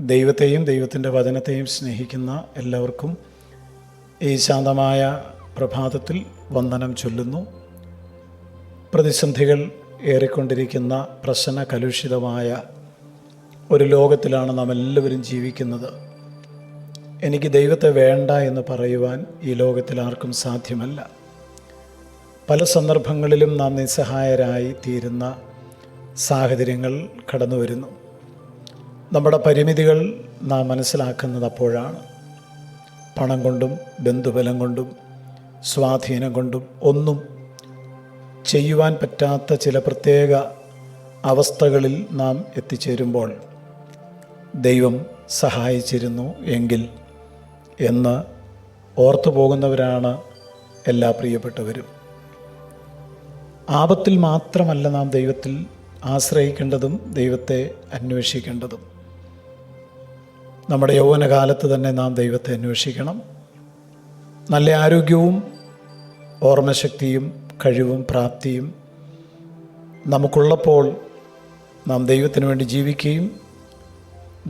ദൈവത്തെയും ദൈവത്തിൻ്റെ വചനത്തെയും സ്നേഹിക്കുന്ന എല്ലാവർക്കും ഈ ശാന്തമായ പ്രഭാതത്തിൽ വന്ദനം ചൊല്ലുന്നു. പ്രതിസന്ധികൾ ഏറിക്കൊണ്ടിരിക്കുന്ന പ്രശ്ന കലുഷിതമായ ഒരു ലോകത്തിലാണ് നാം എല്ലാവരും ജീവിക്കുന്നത്. എനിക്ക് ദൈവത്തെ വേണ്ട എന്ന് പറയുവാൻ ഈ ലോകത്തിൽ ആർക്കും സാധ്യമല്ല. പല സന്ദർഭങ്ങളിലും നാം നിസ്സഹായരായി തീരുന്ന സാഹചര്യങ്ങൾ കടന്നു വരുന്നു. നമ്മുടെ പരിമിതികൾ നാം മനസ്സിലാക്കുന്നത് അപ്പോഴാണ്. പണം കൊണ്ടും ബന്ധുബലം കൊണ്ടും സ്വാധീനം കൊണ്ടും ഒന്നും ചെയ്യുവാൻ പറ്റാത്ത ചില പ്രത്യേക അവസ്ഥകളിൽ നാം എത്തിച്ചേരുമ്പോൾ ദൈവം സഹായിച്ചിരുന്നു എങ്കിൽ എന്ന് ഓർത്തു പോകുന്നവരാണ് എല്ലാ പ്രിയപ്പെട്ടവരും. ആപത്തിൽ മാത്രമല്ല നാം ദൈവത്തിൽ ആശ്രയിക്കേണ്ടതും ദൈവത്തെ അന്വേഷിക്കേണ്ടതും. നമ്മുടെ യൗവനകാലത്ത് തന്നെ നാം ദൈവത്തെ അന്വേഷിക്കണം. നല്ല ആരോഗ്യവും ഓർമ്മശക്തിയും കഴിവും പ്രാപ്തിയും നമുക്കുള്ളപ്പോൾ നാം ദൈവത്തിന് വേണ്ടി ജീവിക്കുകയും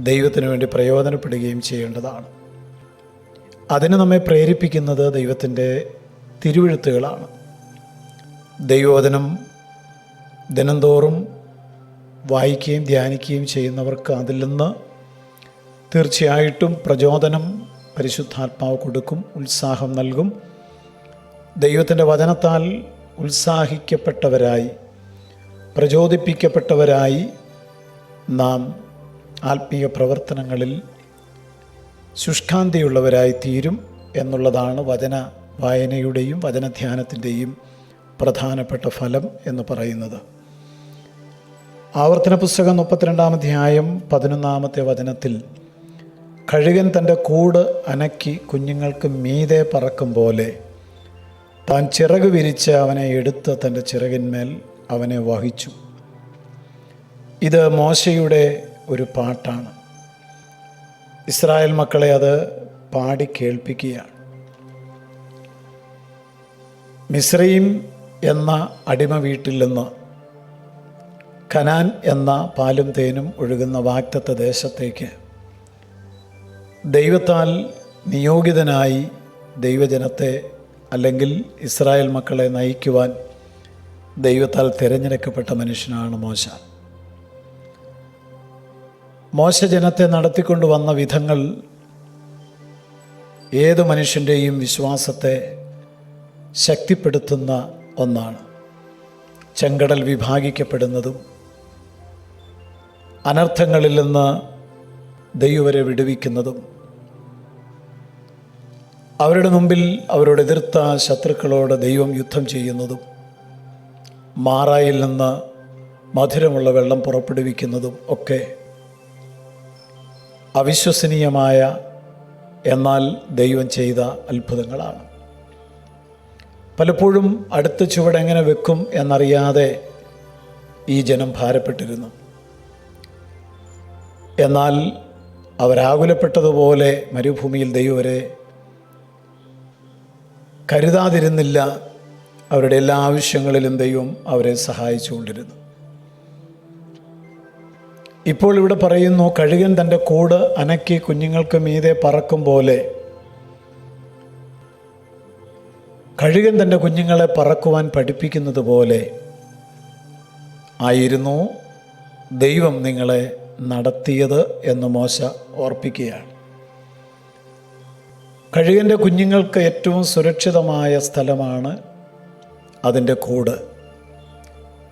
ദൈവത്തിന് വേണ്ടി പ്രയോജനപ്പെടുകയും ചെയ്യേണ്ടതാണ്. അതിന് നമ്മെ പ്രേരിപ്പിക്കുന്നത് ദൈവത്തിൻ്റെ തിരുവെഴുത്തുകളാണ്. ദൈവവചനം ദിനംതോറും വായിക്കുകയും ധ്യാനിക്കുകയും ചെയ്യുന്നവർക്ക് അതിൽ നിന്ന് തീർച്ചയായിട്ടും പ്രചോദനം പരിശുദ്ധാത്മാവ് കൊടുക്കും, ഉത്സാഹം നൽകും. ദൈവത്തിൻ്റെ വചനത്താൽ ഉത്സാഹിക്കപ്പെട്ടവരായി പ്രചോദിപ്പിക്കപ്പെട്ടവരായി നാം ആത്മീയ പ്രവർത്തനങ്ങളിൽ ശുഷ്കാന്തിയുള്ളവരായി തീരും എന്നുള്ളതാണ് വചന വായനയുടെയും വചനധ്യാനത്തിൻ്റെയും പ്രധാനപ്പെട്ട ഫലം എന്ന് പറയുന്നത്. ആവർത്തന പുസ്തകം 32-ാം അധ്യായം 11-ാമത്തെ വചനത്തിൽ കഴുകൻ തൻ്റെ കൂട് അനക്കി കുഞ്ഞുങ്ങൾക്ക് മീതെ പറക്കും പോലെ താൻ ചിറക് വിരിച്ച് അവനെ എടുത്ത് തൻ്റെ ചിറകിന്മേൽ അവനെ വഹിച്ചു. ഇത് മോശയുടെ ഒരു പാട്ടാണ്. ഇസ്രായേൽ മക്കളെ അത് പാടി കേൾപ്പിക്കുകയാണ്. മിസ്രയീം എന്ന അടിമ വീട്ടിൽ നിന്ന് കനാൻ എന്ന പാലും തേനും ഒഴുകുന്ന വാഗ്ദത്ത ദേശത്തേക്ക് ദൈവത്താൽ നിയോഗിതനായി ദൈവജനത്തെ അല്ലെങ്കിൽ ഇസ്രായേൽ മക്കളെ നയിക്കുവാൻ ദൈവത്താൽ തിരഞ്ഞെടുക്കപ്പെട്ട മനുഷ്യനാണ് മോശ. മോശ ജനത്തെ നടത്തിക്കൊണ്ട് വന്ന വിധങ്ങൾ ഏതു മനുഷ്യൻ്റെയും വിശ്വാസത്തെ ശക്തിപ്പെടുത്തുന്ന ഒന്നാണ്. ചെങ്കടൽ വിഭാഗിക്കപ്പെടുന്നതും അനർത്ഥങ്ങളിൽ നിന്ന് ദൈവരെ വിടുവിക്കുന്നതും അവരുടെ മുമ്പിൽ അവരോട് എതിർത്ത ശത്രുക്കളോട് ദൈവം യുദ്ധം ചെയ്യുന്നതും മാറായിൽ നിന്ന് മധുരമുള്ള വെള്ളം പുറപ്പെടുവിക്കുന്നതും ഒക്കെ അവിശ്വസനീയമായ എന്നാൽ ദൈവം ചെയ്ത അത്ഭുതങ്ങളാണ്. പലപ്പോഴും അടുത്ത ചുവടെങ്ങനെ വെക്കും എന്നറിയാതെ ഈ ജനം ഭാരപ്പെട്ടിരുന്നു. എന്നാൽ അവരാകുലപ്പെട്ടതുപോലെ മരുഭൂമിയിൽ ദൈവം അവരെ കരുതാതിരുന്നില്ല. അവരുടെ എല്ലാ ആവശ്യങ്ങളിലും ദൈവം അവരെ സഹായിച്ചുകൊണ്ടിരുന്നു. ഇപ്പോൾ ഇവിടെ പറയുന്നു, കഴുകൻ തൻ്റെ കൂട് അനക്കി കുഞ്ഞുങ്ങൾക്ക് മീതെ പറക്കും പോലെ. കഴുകൻ തൻ്റെ കുഞ്ഞുങ്ങളെ പറക്കുവാൻ പഠിപ്പിക്കുന്നത് പോലെ ആയിരുന്നു ദൈവം നിങ്ങളെ നടത്തിയത് എന്ന് മോശ ഓർപ്പിക്കുകയാണ്. കഴുകൻ്റെ കുഞ്ഞുങ്ങൾക്ക് ഏറ്റവും സുരക്ഷിതമായ സ്ഥലമാണ് അതിൻ്റെ കൂട്.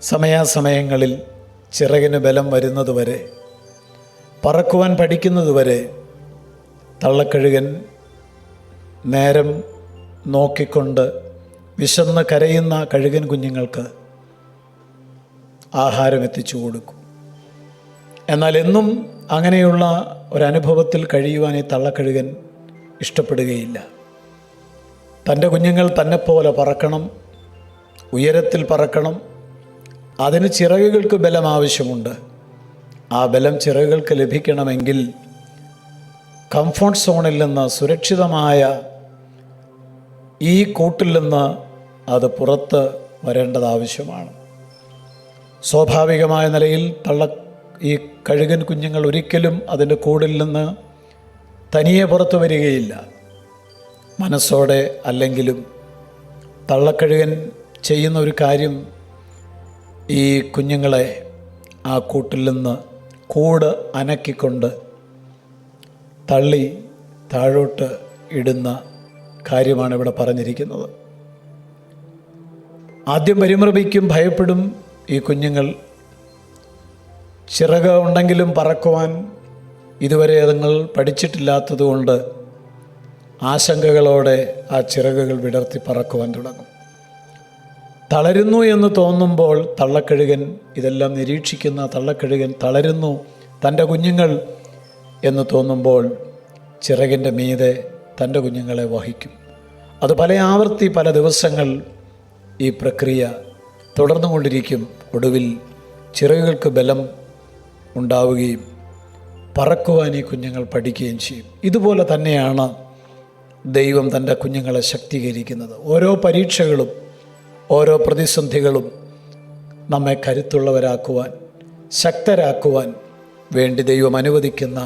സമയാസമയങ്ങളിൽ ചിറകിന് ബലം വരുന്നതുവരെ, പറക്കുവാൻ പഠിക്കുന്നതുവരെ തള്ളക്കഴുകൻ നേരം നോക്കിക്കൊണ്ട് വിശന്ന് കരയുന്ന കഴുകൻ കുഞ്ഞുങ്ങൾക്ക് ആഹാരം എത്തിച്ചു കൊടുക്കും. എന്നാൽ എന്നും അങ്ങനെയുള്ള ഒരനുഭവത്തിൽ കഴിയുവാൻ ഈ തള്ളക്കഴുകൻ ഇഷ്ടപ്പെടുകയില്ല. തൻ്റെ കുഞ്ഞുങ്ങൾ തന്നെപ്പോലെ പറക്കണം, ഉയരത്തിൽ പറക്കണം. അതിന് ചിറകുകൾക്ക് ബലം ആവശ്യമുണ്ട്. ആ ബലം ചിറകുകൾക്ക് ലഭിക്കണമെങ്കിൽ കംഫോർട്ട് സോണിൽ നിന്ന്, സുരക്ഷിതമായ ഈ കൂട്ടിൽ നിന്ന് അത് പുറത്ത് വരേണ്ടത് ആവശ്യമാണ്. സ്വാഭാവികമായ നിലയിൽ ഈ കഴുകൻ കുഞ്ഞുങ്ങൾ ഒരിക്കലും അതിൻ്റെ കൂടിൽ നിന്ന് തനിയെ പുറത്തു വരികയില്ല. മനസ്സോടെ അല്ലെങ്കിലും തള്ളക്കഴുകൻ ചെയ്യുന്ന ഒരു കാര്യം, ഈ കുഞ്ഞുങ്ങളെ ആ കൂട്ടിൽ നിന്ന് കൂട് അനക്കിക്കൊണ്ട് തള്ളി താഴോട്ട് ഇടുന്ന കാര്യമാണ് ഇവിടെ പറഞ്ഞിരിക്കുന്നത്. ആദ്യം പരിഭ്രമിക്കും, ഭയപ്പെടും. ഈ കുഞ്ഞുങ്ങൾ ചിറക് ഉണ്ടെങ്കിലും പറക്കുവാൻ ഇതുവരെ അതുങ്ങൾ പഠിച്ചിട്ടില്ലാത്തതുകൊണ്ട് ആശങ്കകളോടെ ആ ചിറകുകൾ വിടർത്തി പറക്കുവാൻ തുടങ്ങും. തളരുന്നു എന്ന് തോന്നുമ്പോൾ തള്ളക്കഴുകൻ, ഇതെല്ലാം നിരീക്ഷിക്കുന്ന തള്ളക്കഴുകൻ തളരുന്നു തൻ്റെ കുഞ്ഞുങ്ങൾ എന്ന് തോന്നുമ്പോൾ ചിറകിൻ്റെ മീതെ തൻ്റെ കുഞ്ഞുങ്ങളെ വഹിക്കും. അത് പല ആവർത്തി, പല ദിവസങ്ങൾ ഈ പ്രക്രിയ തുടർന്നുകൊണ്ടിരിക്കും. ഒടുവിൽ ചിറകുകൾക്ക് ബലം ഉണ്ടാവുകയും പറക്കുവാൻ ഈ കുഞ്ഞുങ്ങൾ പഠിക്കുകയും ചെയ്യും. ഇതുപോലെ തന്നെയാണ് ദൈവം തൻ്റെ കുഞ്ഞുങ്ങളെ ശക്തീകരിക്കുന്നത്. ഓരോ പരീക്ഷകളും ഓരോ പ്രതിസന്ധികളും നമ്മെ കരുത്തുള്ളവരാക്കുവാൻ, ശക്തരാക്കുവാൻ വേണ്ടി ദൈവം അനുവദിക്കുന്ന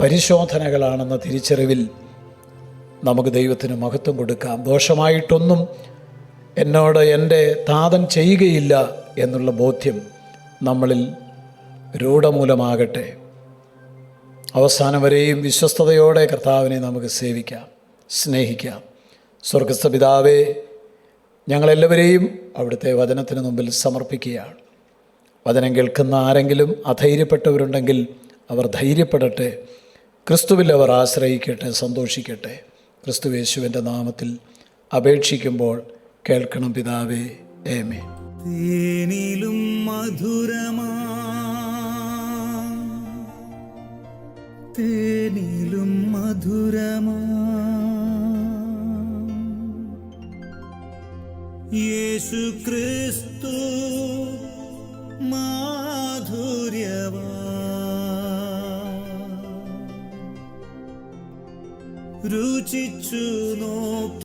പരിശോധനകളാണെന്ന തിരിച്ചറിവിൽ നമുക്ക് ദൈവത്തിന് മഹത്വം കൊടുക്കാം. ദോഷമായിട്ടൊന്നും എന്നോട് എൻ്റെ താതൻ ചെയ്യുകയില്ല എന്നുള്ള ബോധ്യം നമ്മളിൽ രൂഢമൂലമാകട്ടെ. അവസാനം വരെയും വിശ്വസ്തയോടെ കർത്താവിനെ നമുക്ക് സേവിക്കാം, സ്നേഹിക്കാം. സ്വർഗ്ഗസ്ഥ പിതാവേ, ഞങ്ങളെല്ലാവരെയും അവിടുത്തെ വചനത്തിന് മുമ്പിൽ സമർപ്പിക്കുകയാണ്. വചനം കേൾക്കുന്ന ആരെങ്കിലും അധൈര്യപ്പെട്ടവരുണ്ടെങ്കിൽ അവർ ധൈര്യപ്പെടട്ടെ. ക്രിസ്തുവിൽ അവർ ആശ്രയിക്കട്ടെ, സന്തോഷിക്കട്ടെ. ക്രിസ്തു യേശുവിൻ്റെ നാമത്തിൽ അപേക്ഷിക്കുമ്പോൾ കേൾക്കണം പിതാവേ, ആമേൻ. തേനിലും മധുരമാ, തേനിലും മധുരമാ യേശു ക്രിസ്തു മാധുര്യവാ, രുചിച്ചു നോക്കി